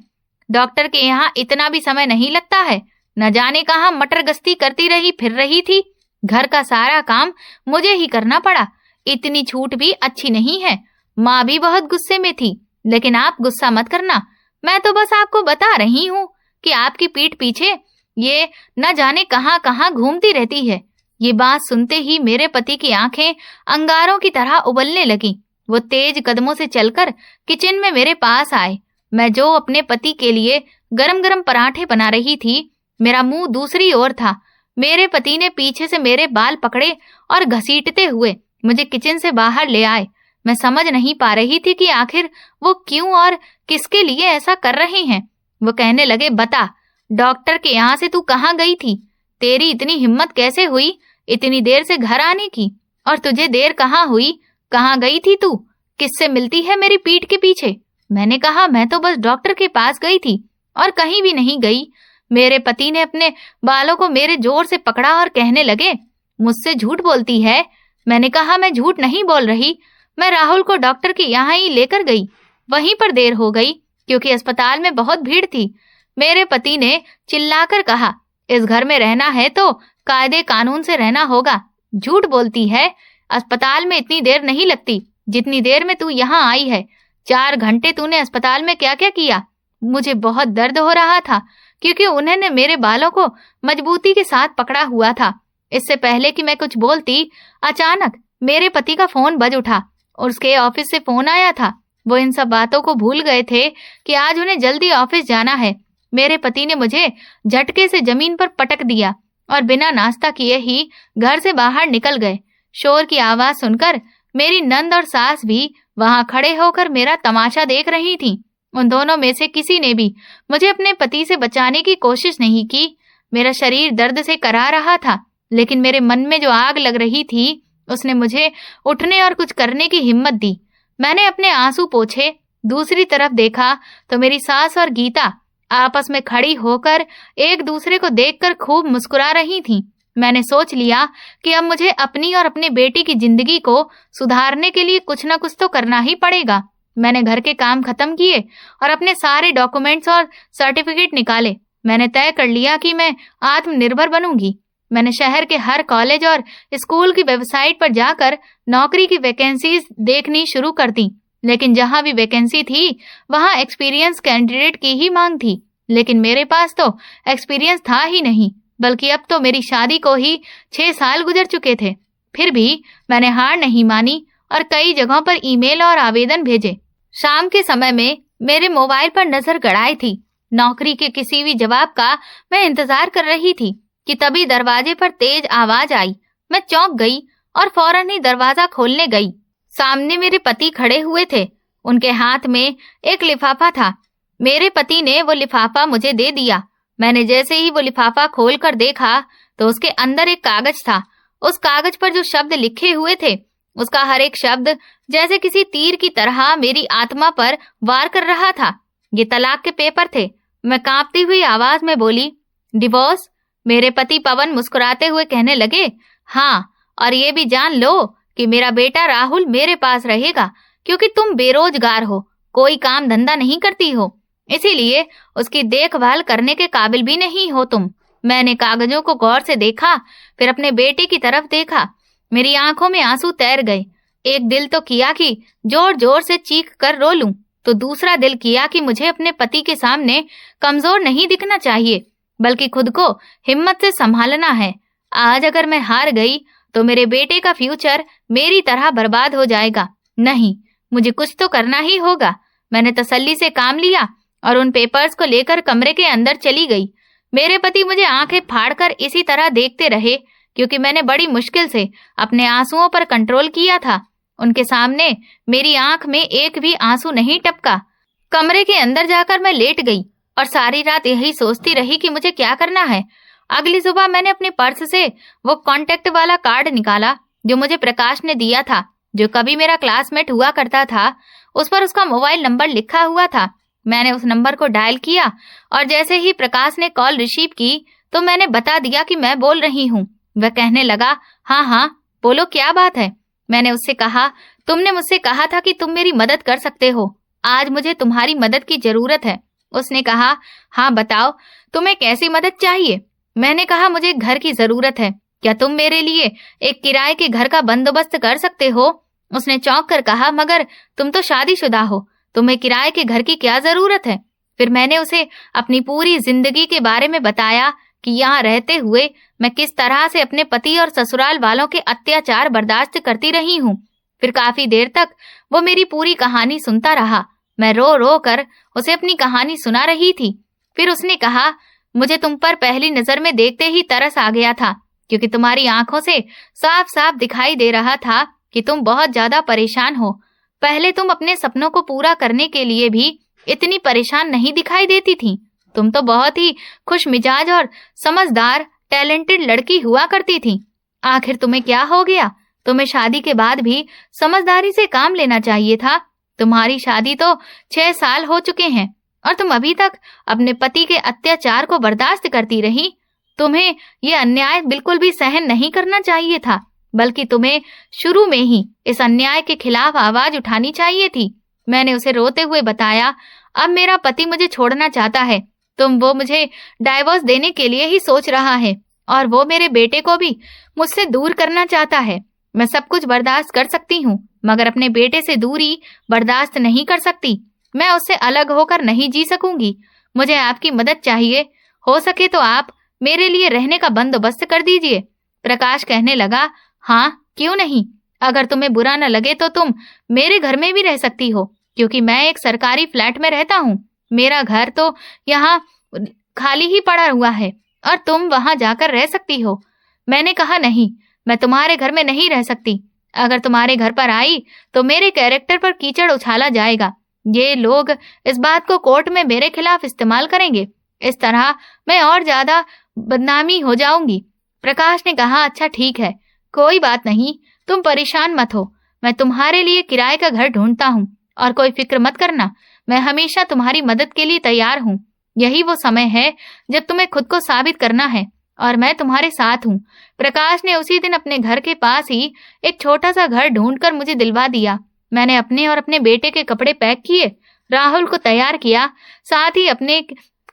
डॉक्टर के यहाँ इतना भी समय नहीं लगता है। न जाने कहाँ मटर गश्ती करती रही फिर रही थी। घर का सारा काम मुझे ही करना पड़ा। इतनी छूट भी अच्छी नहीं है। माँ भी बहुत गुस्से में थी, लेकिन आप गुस्सा मत करना। मैं तो बस आपको बता रही हूँ कि आपकी पीठ पीछे ये न जाने कहाँ कहाँ घूमती रहती है। ये बात सुनते ही मेरे पति की आंखें अंगारों की तरह उबलने लगी। वो तेज कदमों से चलकर किचन में मेरे पास आए। मैं जो अपने पति के लिए गरम गरम पराठे बना रही थी, मेरा मुंह दूसरी ओर था। मेरे पति ने पीछे से मेरे बाल पकड़े और घसीटते हुए मुझे किचन से बाहर ले आए। मैं समझ नहीं पा रही थी कि आखिर वो क्यों और किसके लिए ऐसा कर रहे हैं। वो कहने लगे, बता, डॉक्टर के यहाँ से तू कहाँ गई थी? तेरी इतनी हिम्मत कैसे हुई इतनी देर से घर आने की? और तुझे देर कहाँ हुई? कहाँ गई थी तू? किससे मिलती है मेरी पीठ के पीछे? मैंने कहा, मैं तो बस डॉक्टर के पास गई थी और कहीं भी नहीं गई। मेरे पति ने अपने बालों को मेरे जोर से पकड़ा और कहने लगे, मुझसे झूठ बोलती है। मैंने कहा, मैं झूठ नहीं बोल रही, मैं राहुल को डॉक्टर के यहाँ ही लेकर गई। वहीं पर देर हो गई क्योंकि अस्पताल में बहुत भीड़ थी। मेरे पति ने चिल्लाकर कहा, इस घर में रहना है तो कायदे कानून से रहना होगा। झूठ बोलती है, अस्पताल में इतनी देर नहीं लगती जितनी देर में तू यहाँ आई है। 4 घंटे तूने अस्पताल में क्या क्या किया? मुझे बहुत दर्द हो रहा था क्योंकि उन्होंने मेरे बालों को मजबूती के साथ पकड़ा हुआ था। इससे पहले कि मैं कुछ बोलती, अचानक मेरे पति का फोन बज उठा और उसके ऑफिस से फोन आया था। वो इन सब बातों को भूल गए थे कि आज उन्हें जल्दी ऑफिस जाना है। मेरे पति ने मुझे झटके से जमीन पर पटक दिया और बिना नाश्ता किए ही घर से बाहर निकल गए। शोर की आवाज सुनकर मेरी नंद और सास भी वहां खड़े होकर मेरा तमाशा देख रही थीं। उन दोनों में से किसी ने भी मुझे अपने पति से बचाने की कोशिश नहीं की। मेरा शरीर दर्द से कराह रहा था, लेकिन मेरे मन में जो आग लग रही थी उसने मुझे उठने और कुछ करने की हिम्मत दी। मैंने अपने आंसू पोंछे, दूसरी तरफ देखा तो मेरी सास और गीता आपस में खड़ी होकर एक दूसरे को देखकर खूब मुस्कुरा रही थीं। मैंने सोच लिया कि अब मुझे अपनी और अपने बेटी की जिंदगी को सुधारने के लिए कुछ न कुछ तो करना ही पड़ेगा। मैंने घर के काम खत्म किए और अपने सारे डॉक्यूमेंट्स और सर्टिफिकेट निकाले। मैंने तय कर लिया कि मैं आत्मनिर्भर बनूंगी। मैंने शहर के हर कॉलेज और स्कूल की वेबसाइट पर जाकर नौकरी की वैकेंसीज देखनी शुरू कर दी, लेकिन जहां भी वैकेंसी थी वहां एक्सपीरियंस कैंडिडेट की ही मांग थी। लेकिन मेरे पास तो एक्सपीरियंस था ही नहीं, बल्कि अब तो मेरी शादी को ही 6 साल गुजर चुके थे। फिर भी मैंने हार नहीं मानी और कई जगहों पर ईमेल और आवेदन भेजे। शाम के समय में मेरे मोबाइल पर नजर गड़ाई थी। नौकरी के किसी भी जवाब का मैं इंतजार कर रही थी कि तभी दरवाजे पर तेज आवाज आई। मैं चौंक गई और फौरन ही दरवाजा खोलने गई। सामने मेरे पति खड़े हुए थे। उनके हाथ में एक लिफाफा था। मेरे पति ने वो लिफाफा मुझे दे दिया। मैंने जैसे ही वो लिफाफा खोलकर देखा तो उसके अंदर एक कागज था। उस कागज पर जो शब्द लिखे हुए थे, उसका हर एक शब्द जैसे किसी तीर की तरह मेरी आत्मा पर वार कर रहा था। ये तलाक के पेपर थे। मैं कांपती हुई आवाज में बोली, डिवोर्स? मेरे पति पवन मुस्कुराते हुए कहने लगे, हाँ, और ये भी जान लो कि मेरा बेटा राहुल मेरे पास रहेगा, क्योंकि तुम बेरोजगार हो, कोई काम धंधा नहीं करती हो, इसीलिए उसकी देखभाल करने के काबिल भी नहीं हो तुम। मैंने कागजों को गौर से देखा, फिर अपने बेटे की तरफ देखा। मेरी आंखों में आंसू तैर गए। एक दिल तो किया कि जोर जोर से चीख कर रो लूं, तो दूसरा दिल किया कि मुझे अपने पति के सामने कमजोर नहीं दिखना चाहिए, बल्कि खुद को हिम्मत से संभालना है। आज अगर मैं हार गई तो मेरे बेटे का फ्यूचर मेरी तरह बर्बाद हो जाएगा। नहीं, मुझे कुछ तो करना ही होगा। मैंने तसल्ली से काम लिया और उन पेपर्स को लेकर कमरे के अंदर चली गई। मेरे पति मुझे आंखें फाड़कर इसी तरह देखते रहे, क्योंकि मैंने बड़ी मुश्किल से अपने आंसुओं पर कंट्रोल किया था। उनके सामने मेरी आंख में एक भी आंसू नहीं टपका। कमरे के अंदर जाकर मैं लेट गई और सारी रात यही सोचती रही कि मुझे क्या करना है। अगली सुबह मैंने अपने पर्स से वो कॉन्टेक्ट वाला कार्ड निकाला जो मुझे प्रकाश ने दिया था, जो कभी मेरा क्लासमेट हुआ करता था। उस पर उसका मोबाइल नंबर लिखा हुआ था। मैंने उस नंबर को डायल किया और जैसे ही प्रकाश ने कॉल रिसीव की तो मैंने बता दिया कि मैं बोल रही हूँ। वह कहने लगा, हाँ हाँ बोलो, क्या बात है? मैंने उससे कहा, तुमने मुझसे कहा था कि तुम मेरी मदद कर सकते हो, आज मुझे तुम्हारी मदद की जरूरत है। उसने कहा, हाँ बताओ, तुम्हें कैसी मदद चाहिए? मैंने कहा, मुझे एक घर की जरूरत है, क्या तुम मेरे लिए एक किराए के घर का बंदोबस्त कर सकते हो? उसने चौंक कर कहा, मगर तुम तो शादीशुदा हो, तुम्हें किराए के घर की क्या जरूरत है? फिर मैंने उसे अपनी पूरी जिंदगी के बारे में बताया कि यहाँ रहते हुए मैं किस तरह से अपने पति और ससुराल वालों के अत्याचार बर्दाश्त करती रही हूँ। फिर काफी देर तक वो मेरी पूरी कहानी सुनता रहा। मैं रो रो कर उसे अपनी कहानी सुना रही थी। फिर उसने कहा, मुझे तुम पर पहली नजर में देखते ही तरस आ गया था, क्योंकि तुम्हारी आंखों से साफ साफ दिखाई दे रहा था कि तुम बहुत ज्यादा परेशान हो। पहले तुम अपने सपनों को पूरा करने के लिए भी इतनी परेशान नहीं दिखाई देती थी। तुम तो बहुत ही खुश मिजाज और समझदार टैलेंटेड लड़की हुआ करती थी। आखिर तुम्हें क्या हो गया? तुम्हें शादी के बाद भी समझदारी से काम लेना चाहिए था। तुम्हारी शादी तो 6 साल हो चुके हैं और तुम अभी तक अपने पति के अत्याचार को बर्दाश्त करती रही। तुम्हें ये अन्याय बिल्कुल भी सहन नहीं करना चाहिए था, बल्कि तुम्हें शुरू में ही इस अन्याय के खिलाफ आवाज उठानी चाहिए थी। मैंने उसे रोते हुए बताया, अब मेरा पति मुझे छोड़ना चाहता है, वो मुझे डाइवोर्स देने के लिए ही सोच रहा है और वो मेरे बेटे को भी मुझसे दूर करना चाहता है। मैं सब कुछ बर्दाश्त कर सकती हूँ, मगर अपने बेटे से दूरी बर्दाश्त नहीं कर सकती। मैं उससे अलग होकर नहीं जी सकूंगी। मुझे आपकी मदद चाहिए, हो सके तो आप मेरे लिए रहने का बंदोबस्त कर दीजिए। प्रकाश कहने लगा, हाँ क्यों नहीं, अगर तुम्हें बुरा न लगे तो तुम मेरे घर में भी रह सकती हो, क्योंकि मैं एक सरकारी फ्लैट में रहता हूँ। मेरा घर तो यहाँ खाली ही पड़ा हुआ है और तुम वहां जाकर रह सकती हो। मैंने कहा, नहीं, मैं तुम्हारे घर में नहीं रह सकती। अगर तुम्हारे घर पर आई तो मेरे कैरेक्टर पर कीचड़ उछाला जाएगा। ये लोग इस बात को कोर्ट में मेरे खिलाफ इस्तेमाल करेंगे। इस तरह मैं और ज्यादा बदनामी हो जाऊंगी। प्रकाश ने कहा, अच्छा ठीक है, कोई बात नहीं, तुम परेशान मत हो। मैं तुम्हारे लिए किराए का घर ढूंढता हूँ और कोई फिक्र मत करना, मैं हमेशा तुम्हारी मदद के लिए तैयार हूँ। यही वो समय है जब तुम्हें खुद को साबित करना है और मैं तुम्हारे साथ हूँ। प्रकाश ने उसी दिन अपने घर के पास ही एक छोटा सा घर ढूंढकर मुझे दिलवा दिया। मैंने अपने और अपने बेटे के कपड़े पैक किए, राहुल को तैयार किया, साथ ही अपने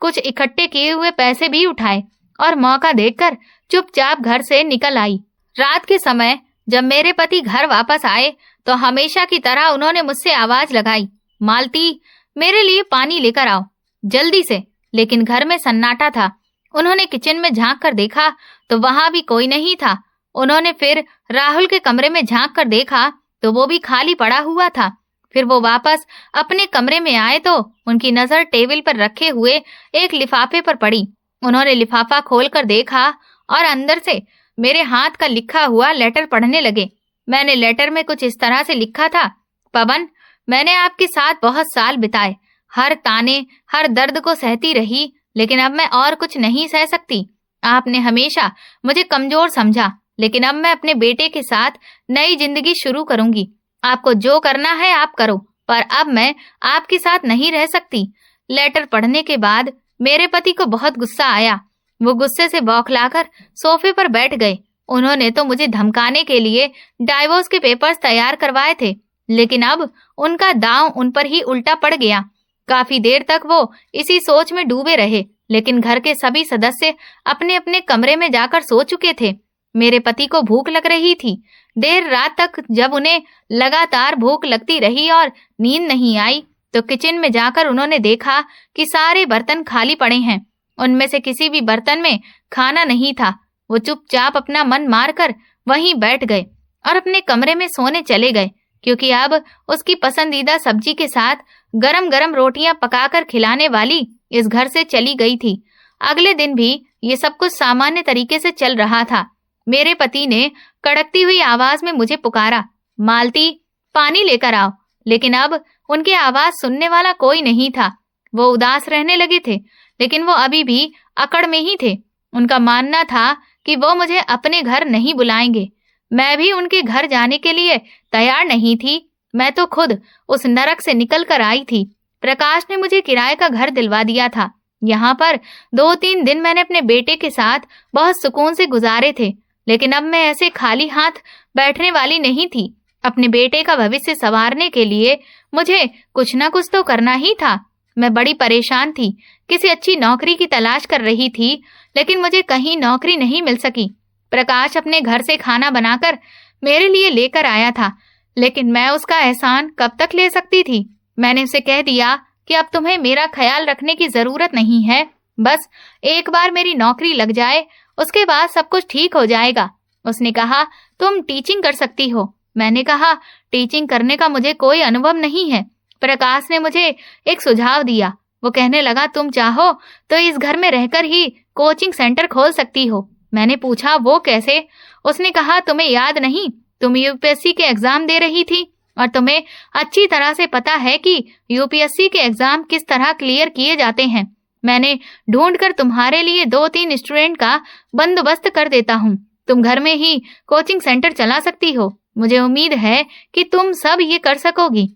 कुछ इकट्ठे किए हुए पैसे भी उठाए और मौका देखकर चुपचाप घर से निकल आई। रात के समय जब मेरे पति घर वापस आए तो हमेशा की तरह उन्होंने मुझसे आवाज लगाई, मालती मेरे लिए पानी लेकर आओ जल्दी से। लेकिन घर में सन्नाटा था। उन्होंने किचन में झांक कर देखा तो वहां भी कोई नहीं था। उन्होंने फिर राहुल के कमरे में झांक कर देखा तो वो भी खाली पड़ा हुआ था। फिर वो वापस अपने कमरे में आए तो उनकी नजर टेबल पर रखे हुए एक लिफाफे पर पड़ी। उन्होंने लिफाफा खोलकर देखा और अंदर से मेरे हाथ का लिखा हुआ लेटर पढ़ने लगे। मैंने लेटर में कुछ इस तरह से लिखा था, पवन, मैंने आपके साथ बहुत साल बिताए, हर ताने हर दर्द को सहती रही, लेकिन अब मैं और कुछ नहीं सह सकती। आपने हमेशा मुझे कमजोर समझा, लेकिन अब मैं अपने बेटे के साथ नई जिंदगी शुरू करूंगी। आपको जो करना है आप करो, पर अब मैं आपके साथ नहीं रह सकती। लेटर पढ़ने के बाद मेरे पति को बहुत गुस्सा आया। वो गुस्से से बौखलाकर सोफे पर बैठ गए। उन्होंने तो मुझे धमकाने के लिए डाइवोर्स के पेपर्स तैयार करवाए थे, लेकिन अब उनका दांव उन पर ही उल्टा पड़ गया। काफी देर तक वो इसी सोच में डूबे रहे, लेकिन घर के सभी सदस्य अपने अपने कमरे में जाकर सो चुके थे। मेरे पति को भूख लग रही थी। देर रात तक जब उन्हें लगातार भूख लगती रही और नींद नहीं आई, तो किचन में जाकर उन्होंने देखा कि सारे बर्तन खाली पड़े हैं। उनमें से किसी भी बर्तन में खाना नहीं था। वो चुपचाप अपना मन मारकर वहीं बैठ गए और अपने कमरे में सोने चले गए, क्योंकि अब उसकी पसंदीदा सब्जी के साथ गरम गरम रोटियां पकाकर खिलाने वाली इस घर से चली गई थी। अगले दिन भी ये सब कुछ सामान्य तरीके से चल रहा था। मेरे पति ने कड़कती हुई आवाज में मुझे पुकारा, मालती पानी लेकर आओ। लेकिन अब उनकी आवाज सुनने वाला कोई नहीं था। वो उदास रहने लगे थे, लेकिन वो अभी भी अकड़ में ही थे। उनका मानना था कि वो मुझे अपने घर नहीं बुलाएंगे। मैं भी उनके घर जाने के लिए तैयार नहीं थी। मैं तो खुद उस नरक से निकल कर आई थी। प्रकाश ने मुझे किराए का घर दिलवा दिया था। यहाँ पर 2-3 दिन मैंने अपने बेटे के साथ बहुत सुकून से गुजारे थे, लेकिन अब मैं ऐसे खाली हाथ बैठने वाली नहीं थी। अपने बेटे का भविष्य संवारने के लिए मुझे कुछ ना कुछ तो करना ही था। मैं बड़ी परेशान थी। किसी अच्छी नौकरी की तलाश कर रही थी, लेकिन मुझे कहीं नौकरी नहीं मिल सकी। प्रकाश अपने घर से खाना बनाकर मेरे लिए लेकर आया था, लेकिन मैं उसका एहसान कब तक ले सकती थी। मैंने उसे कह दिया कि अब तुम्हें मेरा ख्याल रखने की जरूरत नहीं है। बस एक बार मेरी नौकरी लग जाए, उसके बाद सब कुछ ठीक हो जाएगा। उसने कहा, तुम टीचिंग कर सकती हो। मैंने कहा, टीचिंग करने का मुझे कोई अनुभव नहीं है। प्रकाश ने मुझे एक सुझाव दिया। वो कहने लगा, तुम चाहो तो इस घर में रहकर ही कोचिंग सेंटर खोल सकती हो। मैंने पूछा, वो कैसे? उसने कहा, तुम्हें याद नहीं, तुम यूपीएससी के एग्जाम दे रही थी और तुम्हें अच्छी तरह से पता है कि यूपीएससी के एग्जाम किस तरह क्लियर किए जाते हैं। मैंने ढूंढकर तुम्हारे लिए 2-3 स्टूडेंट का बंदोबस्त कर देता हूँ। तुम घर में ही कोचिंग सेंटर चला सकती हो। मुझे उम्मीद है कि तुम सब ये कर सकोगी।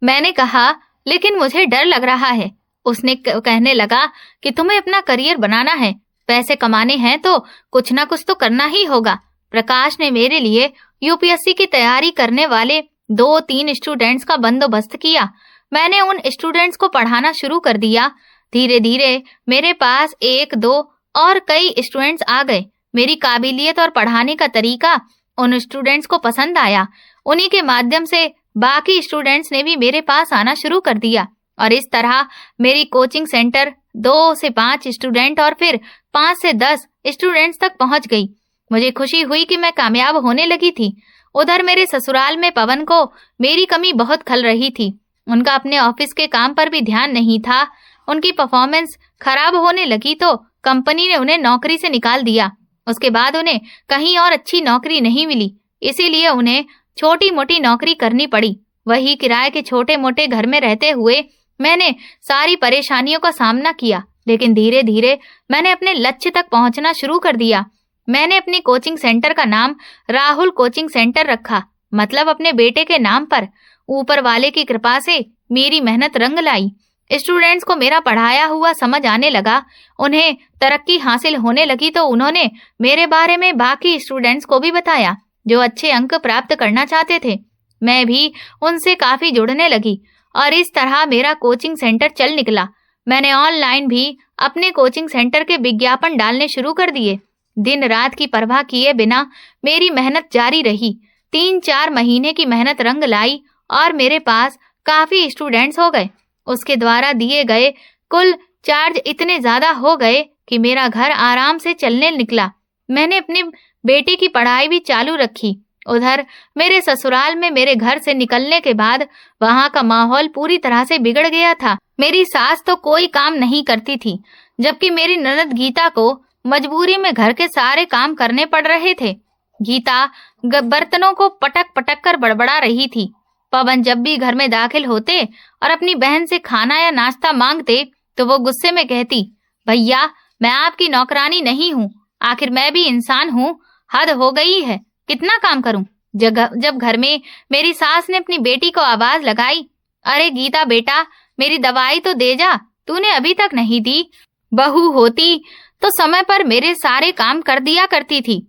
मैंने कहा, लेकिन मुझे डर लग रहा है। उसने कहने लगा कि तुम्हें अपना करियर बनाना है, पैसे कमाने हैं तो कुछ ना कुछ तो करना ही होगा। प्रकाश ने मेरे लिए यूपीएससी की तैयारी करने वाले 2-3 स्टूडेंट्स का बंदोबस्त किया। मैंने उन स्टूडेंट्स को पढ़ाना शुरू कर दिया। धीरे धीरे मेरे पास 1-2 और कई स्टूडेंट्स आ गए। मेरी काबिलियत और पढ़ाने का तरीका उन स्टूडेंट्स को पसंद आया। उन्हीं के माध्यम से बाकी स्टूडेंट्स ने भी मेरे पास आना शुरू कर दिया और इस तरह मेरी कोचिंग सेंटर 2 से 5 स्टूडेंट और फिर 5 से 10 स्टूडेंट्स तक पहुंच गई। मुझे खुशी हुई कि मैं कामयाब होने लगी थी। उधर मेरे ससुराल में पवन को मेरी कमी बहुत खल रही थी। उनका अपने ऑफिस के काम पर भी ध्यान नहीं था। उनकी परफॉर्मेंस खराब होने लगी तो कंपनी ने उन्हें नौकरी से निकाल दिया। उसके बाद उन्हें कहीं और अच्छी नौकरी नहीं मिली, इसीलिए उन्हें छोटी मोटी नौकरी करनी पड़ी। वही किराए के छोटे मोटे घर में रहते हुए मैंने सारी परेशानियों का सामना किया, लेकिन धीरे धीरे मैंने अपने लक्ष्य तक पहुंचना शुरू कर दिया। मैंने अपनी कोचिंग सेंटर का नाम राहुल कोचिंग सेंटर रखा, मतलब अपने बेटे के नाम पर। ऊपर वाले की कृपा से मेरी मेहनत रंग लाई। स्टूडेंट्स को मेरा पढ़ाया हुआ समझ आने लगा। उन्हें तरक्की हासिल होने लगी तो उन्होंने मेरे बारे में बाकी स्टूडेंट्स को भी बताया जो अच्छे अंक प्राप्त करना चाहते थे। मैं भी उनसे काफी जुड़ने लगी और इस तरह मेरा कोचिंग सेंटर चल निकला। मैंने ऑनलाइन भी अपने कोचिंग सेंटर के विज्ञापन डालने शुरू कर दिए। दिन रात की परवाह किए बिना मेरी मेहनत जारी रही। 3-4 महीने की मेहनत रंग लाई और मेरे पास काफी स्टूडेंट्स हो गए। उसके द्वारा दिए गए कुल चार्ज इतने ज्यादा हो गए कि मेरा घर आराम से चलने निकला। मैंने अपने बेटे की पढ़ाई भी चालू रखी। उधर मेरे ससुराल में मेरे घर से निकलने के बाद वहाँ का माहौल पूरी तरह से बिगड़ गया था। मेरी सास तो कोई काम नहीं करती थी, जबकि मेरी ननद गीता को मजबूरी में घर के सारे काम करने पड़ रहे थे। गीता बर्तनों को पटक पटक कर बड़बड़ा रही थी। पवन जब भी घर में दाखिल होते और अपनी बहन से खाना या नाश्ता मांगते तो वो गुस्से में कहती, भैया मैं आपकी नौकरानी नहीं हूँ, आखिर मैं भी इंसान हूँ। हद हो गई है, कितना काम करूं। जब घर में मेरी सास ने अपनी बेटी को आवाज लगाई, अरे गीता बेटा, मेरी दवाई तो दे जा, तूने अभी तक नहीं दी। बहू होती तो समय पर मेरे सारे काम कर दिया करती थी।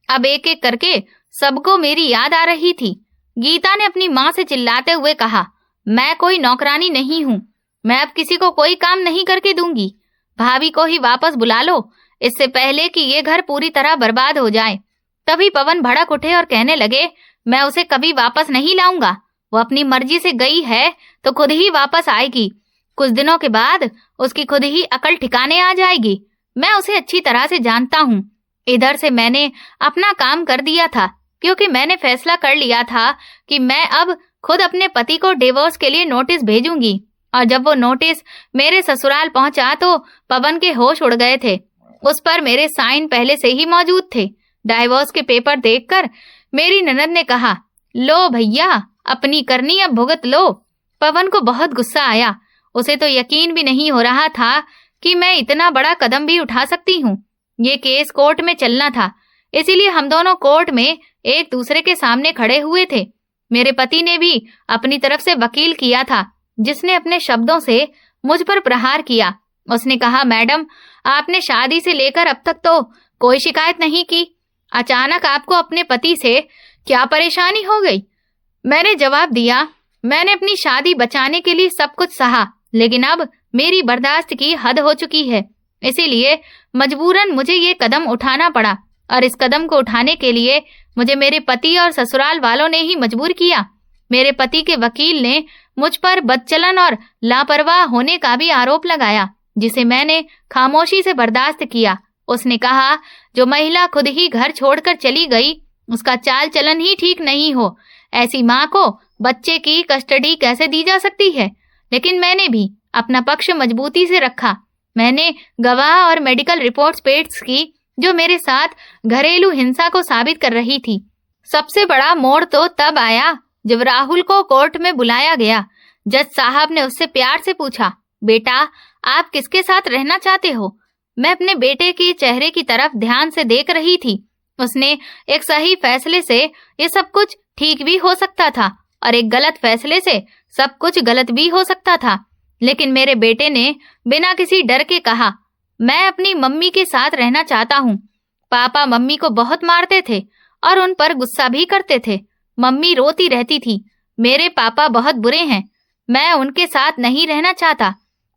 अब एक एक करके सबको मेरी याद आ रही थी। गीता ने अपनी माँ से चिल्लाते हुए कहा, मैं कोई नौकरानी नहीं हूँ, मैं अब किसी को कोई काम नहीं करके दूंगी। भाभी को ही वापस बुला लो, इससे पहले कि ये घर पूरी तरह बर्बाद हो जाए। तभी पवन भड़क उठे और कहने लगे, मैं उसे कभी वापस नहीं लाऊंगा। वो अपनी मर्जी से गई है तो खुद ही वापस आएगी। कुछ दिनों के बाद उसकी खुद ही अकल ठिकाने आ जाएगी। मैं उसे अच्छी तरह से जानता हूँ। इधर से मैंने अपना काम कर दिया था, क्योंकि मैंने फैसला कर लिया था कि मैं अब खुद अपने पति को डिवोर्स के लिए नोटिस भेजूंगी। और जब वो नोटिस मेरे ससुराल पहुंचा तो पवन के होश उड़ गए थे। उस पर मेरे साइन पहले से ही मौजूद थे। डाइवोर्स के पेपर देखकर मेरी ननद ने कहा, लो भैया, अपनी करनी अब भुगत लो। पवन को बहुत गुस्सा आया। उसे तो यकीन भी नहीं हो रहा था कि मैं इतना बड़ा कदम भी उठा सकती हूँ। ये केस कोर्ट में चलना था, इसीलिए हम दोनों कोर्ट में एक दूसरे के सामने खड़े हुए थे। मेरे पति ने भी अपनी तरफ से वकील किया था, जिसने अपने शब्दों से मुझ पर प्रहार किया। उसने कहा, मैडम, आपने शादी से लेकर अब तक तो कोई शिकायत नहीं की, अचानक आपको अपने पति से क्या परेशानी हो गई? मैंने जवाब दिया, मैंने अपनी शादी बचाने के लिए सब कुछ सहा, लेकिन अब मेरी बर्दाश्त की हद हो चुकी है, इसीलिए मजबूरन मुझे ये कदम उठाना पड़ा। और इस कदम को उठाने के लिए मुझे मेरे पति और ससुराल वालों ने ही मजबूर किया। मेरे पति के वकील ने मुझ पर बदचलन और लापरवाह होने का भी आरोप लगाया, जिसे मैंने खामोशी से बर्दाश्त किया। उसने कहा, जो महिला खुद ही घर छोड़कर चली गई, उसका चाल चलन ही ठीक नहीं हो, ऐसी माँ को बच्चे की कस्टडी कैसे दी जा सकती है? लेकिन मैंने भी अपना पक्ष मजबूती से रखा। मैंने गवाह और मेडिकल रिपोर्ट्स पेश की, जो मेरे साथ घरेलू हिंसा को साबित कर रही थी। सबसे बड़ा मोड़ तो तब आया जब राहुल को कोर्ट में बुलाया गया। जज साहब ने उससे प्यार से पूछा, बेटा, आप किसके साथ रहना चाहते हो? मैं अपने बेटे के चेहरे की तरफ ध्यान से देख रही थी। उसने एक सही फैसले से ये सब कुछ ठीक भी हो सकता था और एक गलत फैसले से सब कुछ गलत भी हो सकता था। लेकिन मेरे बेटे ने बिना किसी डर के कहा, मैं अपनी मम्मी के साथ रहना चाहता हूँ। पापा मम्मी को बहुत मारते थे और उन पर गुस्सा भी करते थे। मम्मी रोती रहती थी, मेरे पापा बहुत बुरे हैं, मैं उनके साथ नहीं रहना चाहता।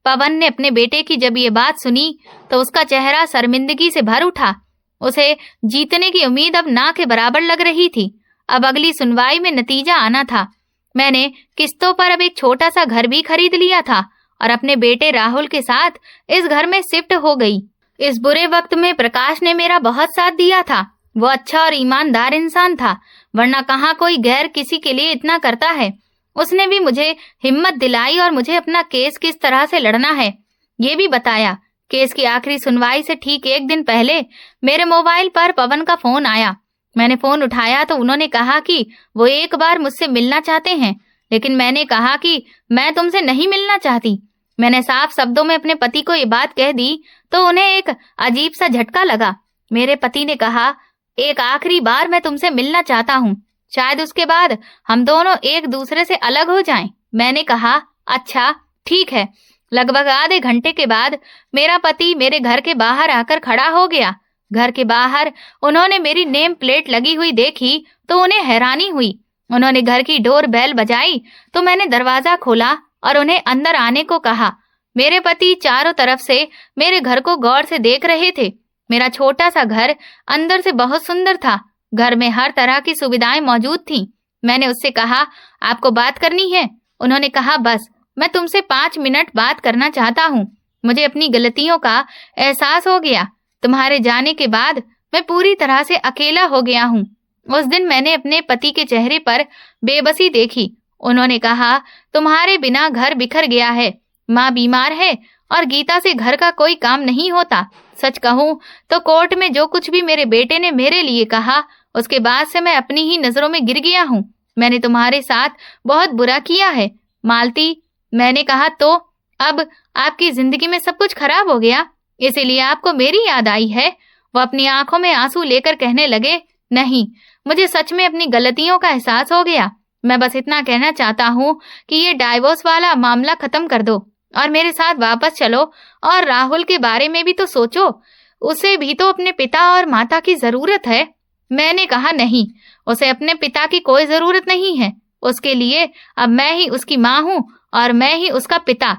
पवन ने अपने बेटे की जब ये बात सुनी तो उसका चेहरा शर्मिंदगी से भर उठा। उसे जीतने की उम्मीद अब ना के बराबर लग रही थी। अब अगली सुनवाई में नतीजा आना था। मैंने किस्तों पर अब एक छोटा सा घर भी खरीद लिया था और अपने बेटे राहुल के साथ इस घर में शिफ्ट हो गई। इस बुरे वक्त में प्रकाश ने मेरा बहुत साथ दिया था। वो अच्छा और ईमानदार इंसान था, वरना कहाँ कोई गैर किसी के लिए इतना करता है। उसने भी मुझे हिम्मत दिलाई और मुझे अपना केस किस तरह से लड़ना है ये भी बताया। केस की आखिरी सुनवाई से ठीक एक दिन पहले मेरे मोबाइल पर पवन का फोन आया। मैंने फोन उठाया तो उन्होंने कहा कि वो एक बार मुझसे मिलना चाहते हैं, लेकिन मैंने कहा कि मैं तुमसे नहीं मिलना चाहती। मैंने साफ शब्दों में अपने पति को ये बात कह दी तो उन्हें एक अजीब सा झटका लगा। मेरे पति ने कहा, एक आखिरी बार मैं तुमसे मिलना चाहता हूँ, शायद उसके बाद हम दोनों एक दूसरे से अलग हो जाएं। मैंने कहा, अच्छा ठीक है। लगभग आधे घंटे के बाद मेरा पति मेरे घर के बाहर आकर खड़ा हो गया। घर के बाहर उन्होंने मेरी नेम प्लेट लगी हुई देखी तो उन्हें हैरानी हुई। उन्होंने घर की डोर बेल बजाई तो मैंने दरवाजा खोला और उन्हें अंदर आने को कहा। मेरे पति चारों तरफ से मेरे घर को गौर से देख रहे थे। मेरा छोटा सा घर अंदर से बहुत सुंदर था। घर में हर तरह की सुविधाएं मौजूद थीं। मैंने उससे कहा, आपको बात करनी है? उन्होंने कहा, बस मैं तुमसे 5 मिनट बात करना चाहता हूँ। मुझे अपनी गलतियों का एहसास हो गया। तुम्हारे जाने के बाद मैं पूरी तरह से अकेला हो गया हूँ। उस दिन मैंने अपने पति के चेहरे पर बेबसी देखी। उन्होंने कहा, तुम्हारे बिना घर बिखर गया है, माँ बीमार है और गीता से घर का कोई काम नहीं होता। सच कहूँ तो कोर्ट में जो कुछ भी मेरे बेटे ने मेरे लिए कहा, उसके बाद से मैं अपनी ही नजरों में गिर गया हूँ। मैंने तुम्हारे साथ बहुत बुरा किया है मालती। मैंने कहा, तो अब आपकी जिंदगी में सब कुछ खराब हो गया, इसीलिए आपको मेरी याद आई है? वो अपनी आंखों में आंसू लेकर कहने लगे, नहीं, मुझे सच में अपनी गलतियों का एहसास हो गया। मैं बस इतना कहना चाहता हूँ कि ये डाइवोर्स वाला मामला खत्म कर दो और मेरे साथ वापस चलो। और राहुल के बारे में भी तो सोचो, उसे भी तो अपने पिता और माता की जरूरत है। मैंने कहा नहीं, उसे अपने पिता की कोई जरूरत नहीं है। उसके लिए अब मैं ही उसकी माँ हूँ और मैं ही उसका पिता।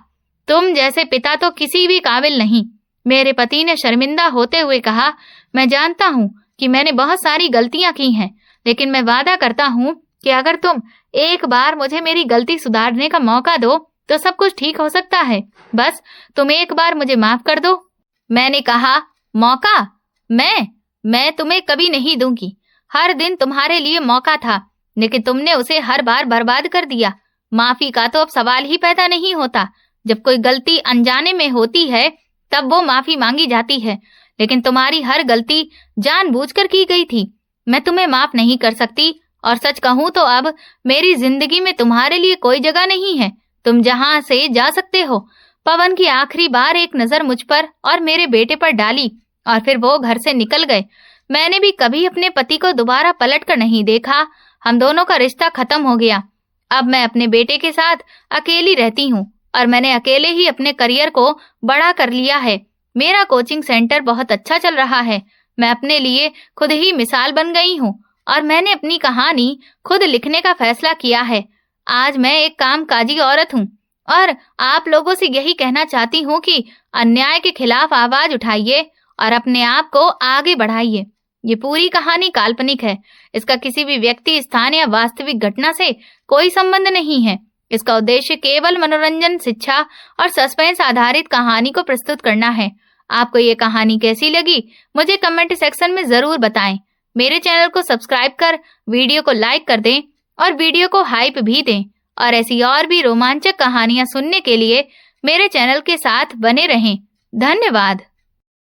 तुम जैसे पिता तो किसी भी काबिल नहीं। मेरे पति ने शर्मिंदा होते हुए कहा, मैं जानता हूँ कि मैंने बहुत सारी गलतियां की हैं, लेकिन मैं वादा करता हूँ कि अगर तुम एक बार मुझे मेरी गलती सुधारने का मौका दो तो सब कुछ ठीक हो सकता है। बस तुम एक बार मुझे माफ कर दो। मैंने कहा, मौका? मैं तुम्हें कभी नहीं दूंगी। हर दिन तुम्हारे लिए मौका था, लेकिन तुमने उसे हर बार बर्बाद कर दिया। माफी का तो अब सवाल ही पैदा नहीं होता। जब कोई गलती अनजाने में होती है तब वो माफी मांगी जाती है, लेकिन तुम्हारी हर गलती जानबूझकर की गई थी। मैं तुम्हें माफ नहीं कर सकती, और सच कहूँ तो अब मेरी जिंदगी में तुम्हारे लिए कोई जगह नहीं है। तुम जहाँ से जा सकते हो। पवन की आखिरी बार एक नजर मुझ पर और मेरे बेटे पर डाली और फिर वो घर से निकल गए। मैंने भी कभी अपने पति को दोबारा पलट कर नहीं देखा। हम दोनों का रिश्ता खत्म हो गया। अब मैं अपने बेटे के साथ अकेली रहती हूँ और मैंने अकेले ही अपने करियर को बड़ा कर लिया है। मेरा कोचिंग सेंटर बहुत अच्छा चल रहा है। मैं अपने लिए खुद ही मिसाल बन गई हूँ और मैंने अपनी कहानी खुद लिखने का फैसला किया है। आज मैं एक कामकाजी औरत हूँ और आप लोगों से यही कहना चाहती हूँ कि अन्याय के खिलाफ आवाज उठाइए और अपने आप को आगे बढ़ाइए। ये पूरी कहानी काल्पनिक है। इसका किसी भी व्यक्ति, स्थान या वास्तविक घटना से कोई संबंध नहीं है। इसका उद्देश्य केवल मनोरंजन, शिक्षा और सस्पेंस आधारित कहानी को प्रस्तुत करना है। आपको ये कहानी कैसी लगी मुझे कमेंट सेक्शन में जरूर बताएं। मेरे चैनल को सब्सक्राइब कर वीडियो को लाइक कर दें और वीडियो को हाइप भी दें। और ऐसी और भी रोमांचक कहानियां सुनने के लिए मेरे चैनल के साथ बने रहें। धन्यवाद।